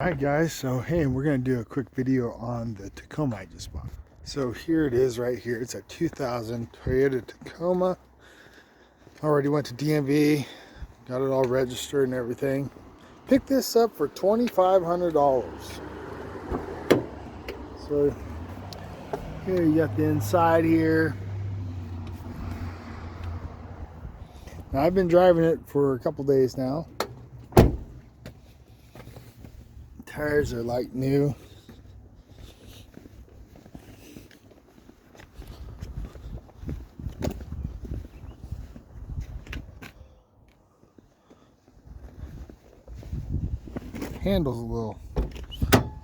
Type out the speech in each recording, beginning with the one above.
Alright guys, so hey, we're going to do a quick video on the Tacoma I just bought. So here it is right here. It's a 2000 Toyota Tacoma. Already went to DMV, got it all registered and everything. Picked this up for $2,500. So here you got the inside here. Now I've been driving it for a couple days now. Tires are like new. Handle's a little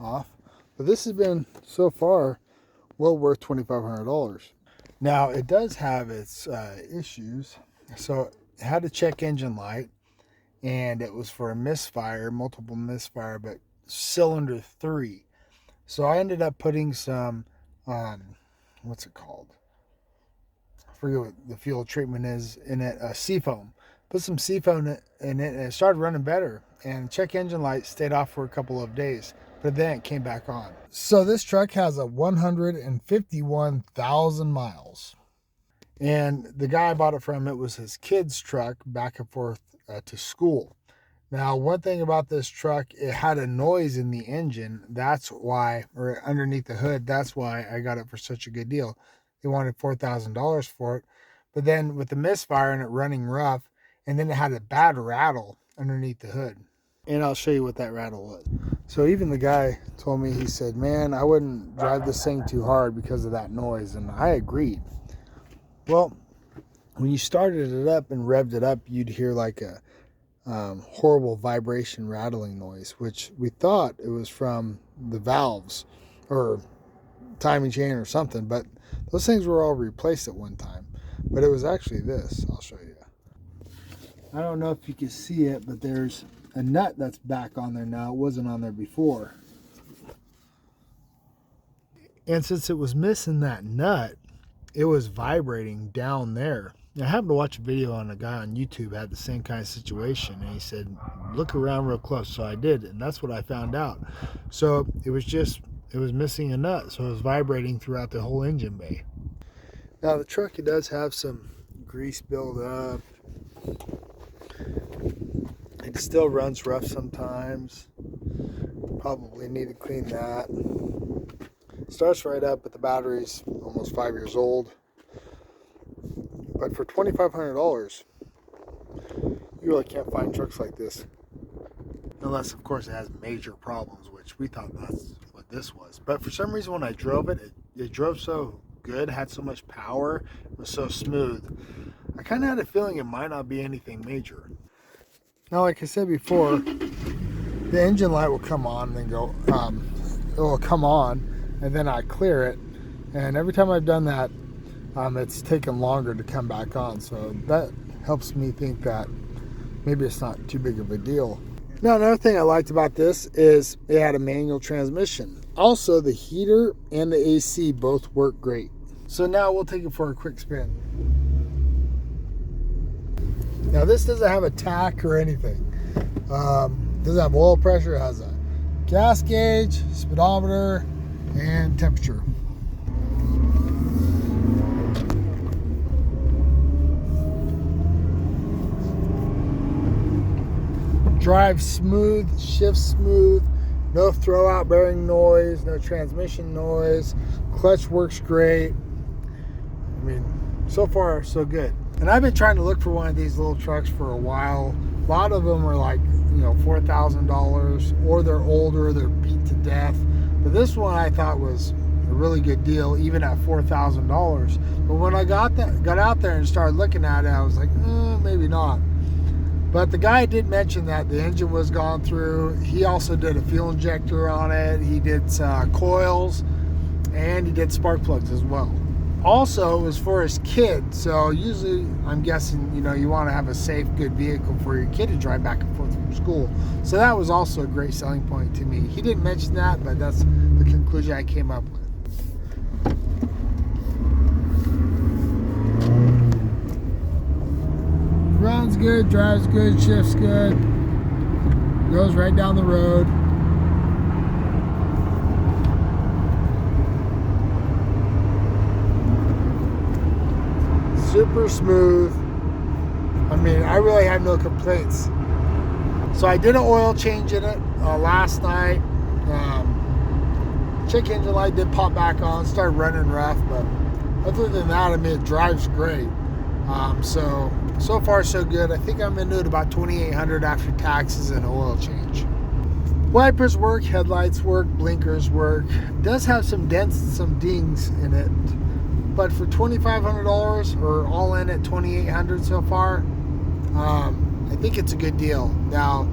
off, but this has been so far well worth $2,500. Now it does have its issues. So it had a check engine light, and it was for a misfire, multiple misfire, but cylinder 3. So I ended up putting some what's it called, I forget what the fuel treatment is in it, seafoam. Put some seafoam in it and it started running better, and check engine light stayed off for a couple of days, but then it came back on. So this truck has a 151,000 miles, and the guy I bought it from, it was his kid's truck back and forth to school. Now, one thing about this truck, it had a noise in the engine. That's why, or underneath the hood, that's why I got it for such a good deal. They wanted $4,000 for it. But then with the misfire and it running rough, and then it had a bad rattle underneath the hood. And I'll show you what that rattle was. So even the guy told me, he said, man, I wouldn't drive this thing too hard because of that noise. And I agreed. Well, when you started it up and revved it up, you'd hear like a horrible vibration rattling noise, which we thought it was from the valves or timing chain or something, but those things were all replaced at one time. But it was actually this. I'll show you. I don't know if you can see it, but there's a nut that's back on there now. It wasn't on there before. And since it was missing that nut, it was vibrating down there. I happened to watch a video on a guy on YouTube had the same kind of situation, and he said, look around real close. So I did, and that's what I found out. So it was missing a nut, so it was vibrating throughout the whole engine bay. Now the truck, it does have some grease buildup. It still runs rough sometimes. Probably need to clean that. Starts right up, but the battery's almost 5 years old. But for $2,500, you really can't find trucks like this. Unless, of course, it has major problems, which we thought that's what this was. But for some reason, when I drove it, it drove so good, had so much power, it was so smooth. I kind of had a feeling it might not be anything major. Now, like I said before, the engine light will come on and then go, it will come on, and then I clear it. And every time I've done that, it's taken longer to come back on, so that helps me think that maybe it's not too big of a deal. Now, another thing I liked about this is it had a manual transmission. Also, the heater and the AC both work great. So now we'll take it for a quick spin. Now this doesn't have a tach or anything. Doesn't have oil pressure. It has a gas gauge, speedometer, and temperature. Drives smooth, shifts smooth, no throw out bearing noise, no transmission noise, clutch works great. I mean, so far so good. And I've been trying to look for one of these little trucks for a while. A lot of them are like, $4,000, or they're older, they're beat to death. But this one I thought was a really good deal, even at $4,000. But when I got out there and started looking at it, I was like, maybe not. But the guy did mention that the engine was gone through. He also did a fuel injector on it. He did coils, and he did spark plugs as well. Also, it was for his kid. So usually, I'm guessing, you want to have a safe, good vehicle for your kid to drive back and forth from school. So that was also a great selling point to me. He didn't mention that, but that's the conclusion I came up with. Runs good, drives good, shifts good, goes right down the road. super smooth. I mean, I really have no complaints. So I did an oil change in it last night. Check engine light did pop back on, started running rough, but other than that, I mean, it drives great. So far so good. I think I'm into it about $2,800 after taxes and oil change. Wipers work, headlights work, blinkers work. It does have some dents and some dings in it, but for $2,500 or all in at $2,800 so far, I think it's a good deal. Now,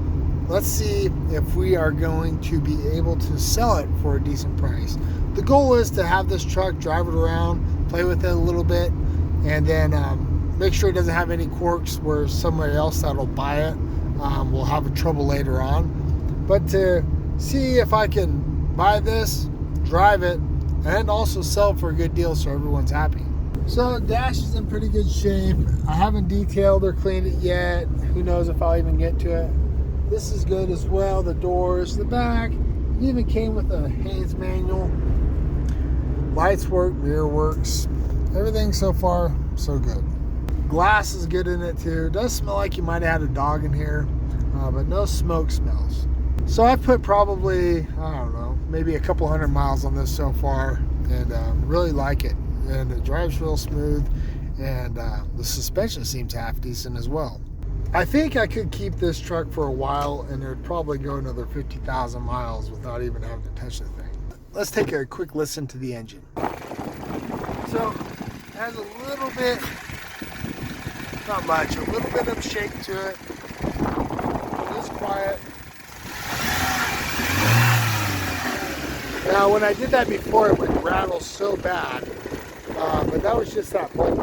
let's see if we are going to be able to sell it for a decent price. The goal is to have this truck, drive it around, play with it a little bit, and then make sure it doesn't have any quirks where somebody else that'll buy it will have trouble later on. But to see if I can buy this, drive it, and also sell it for a good deal so everyone's happy. So dash is in pretty good shape. I haven't detailed or cleaned it yet. Who knows if I'll even get to it. This is good as well. The doors, the back. It even came with a Haynes manual. Lights work, mirror works. Everything so far, so good. Glass is good in it too. It does smell like you might have had a dog in here, but no smoke smells. So I've put probably, I don't know, maybe a couple hundred miles on this so far, and really like it. And it drives real smooth, and the suspension seems half decent as well. I think I could keep this truck for a while, and it would probably go another 50,000 miles without even having to touch the thing. Let's take a quick listen to the engine. So it has a little bit, not much, a little bit of shake to it. It is quiet. Now, when I did that before, it would rattle so bad, but that was just that moment.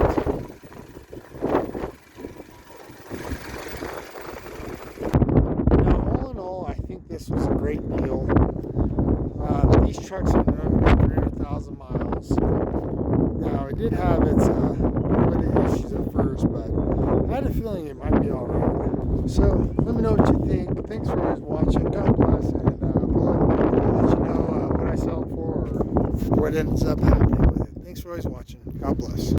Now, all in all, I think this was a great deal. These trucks have run about 300,000 miles. Now, it did have its issues at first, but I had a feeling it might be alright. So, let me know what you think. Thanks for always watching. God bless, and I'll let you know what I sell it for or what ends up happening with it. Thanks for always watching. God bless.